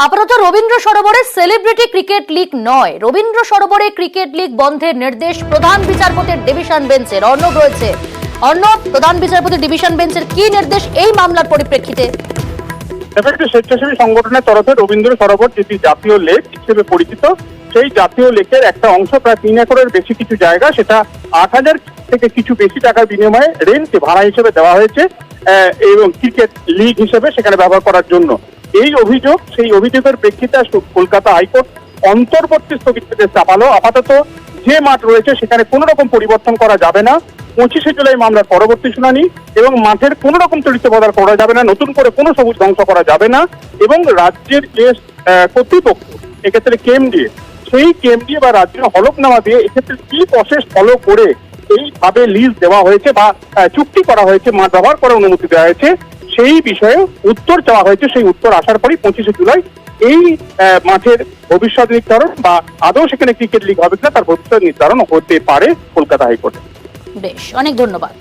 আপাতত Rabindra সরোবরে celebrity cricket league নয়, Rabindra সরোবরে cricket league বন্ধের নির্দেশ প্রধান বিচারপতির ডিভিশন বেঞ্চের। অর্ণব রয়েছে। অর্ণব, প্রধান বিচারপতি ডিভিশন বেঞ্চের কি নির্দেশ এই মামলার পরিপ্রেক্ষিতে? একটি স্বেচ্ছাসেবী সংগঠনের তরফে রবীন্দ্র সরোবর যেটি জাতীয় লেক হিসেবে পরিচিত, সেই জাতীয় লেকের একটা অংশ প্রায় 3 একরের বেশি কিছু জায়গা, সেটা 8,000 থেকে কিছু বেশি টাকার বিনিময়ে রেন্ট ভাড়া হিসেবে দেওয়া হয়েছে এবং ক্রিকেট লিগ হিসেবে সেখানে ব্যবহার করার জন্য। এই অভিযোগ, সেই অভিযোগের প্রেক্ষিতে কলকাতা হাইকোর্ট অন্তর্বর্তী স্থগিতাদেশ চাপালো। আপাতত যে মাঠ রয়েছে সেখানে কোনো রকম পরিবর্তন করা যাবে না। 25শে জুলাই মামলার পরবর্তী শুনানি, এবং মাঠের কোনো রকম চরিত্র বদল করা যাবে না, নতুন করে কোনো সবুজ ধ্বংস করা যাবে না। এবং রাজ্যের যে কর্তৃপক্ষ, এক্ষেত্রে কেএমডিএ, সেই কেএমডিএ বা রাজ্যের হলফনামা দিয়ে এক্ষেত্রে কি প্রসেস ফলো করে এইভাবে লিজ দেওয়া হয়েছে বা চুক্তি করা হয়েছে, মাঠ ব্যবহার করার অনুমতি দেওয়া হয়েছে, সেই বিষয়ে উত্তর চাওয়া হয়েছে। সেই উত্তর আসার পরই 25শে জুলাই এই মাঠের ভবিষ্যৎ নির্ধারণ বা আদৌ সেখানে ক্রিকেট লিগ হবে কিনা তার ভবিষ্যৎ নির্ধারণ হতে পারে কলকাতা হাইকোর্টে। বেশ, অনেক ধন্যবাদ।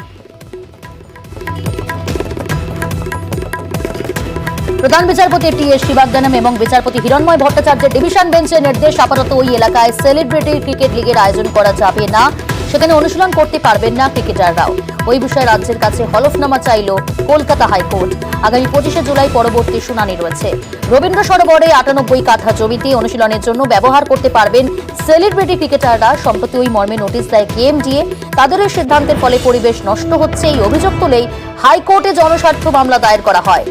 প্রধান বিচারপতি টি.এস. শিবাগদানম এবং বিচারপতি হিরণময় ভট্টাচার্যের ডিভিশন বেঞ্চের নির্দেশ, আপাতত ওই এলাকায় সেলিব্রিটি ক্রিকেট লিগের আয়োজন করা যাবে না, সেখানে অনুশীলন করতে পারবেন না ক্রিকেটাররাও। ওই বিষয়ে রাজ্যের কাছে হলফনামা চাইল কলকাতা হাইকোর্ট। আগামী 25শে জুলাই পরবর্তী শুনানি রয়েছে। রবীন্দ্র সরোবরে 98 কাঠা জমিতে অনুশীলনের জন্য ব্যবহার করতে পারবেন সেলিব্রিটি ক্রিকেটাররা। সম্প্রতি ওই মর্মে নোটিশ দেয় কেএমডিএ। তাদের এই সিদ্ধান্তের ফলে পরিবেশ নষ্ট হচ্ছে, এই অভিযোগ তুলেই হাইকোর্টে জনস্বার্থ মামলা দায়ের করা হয়।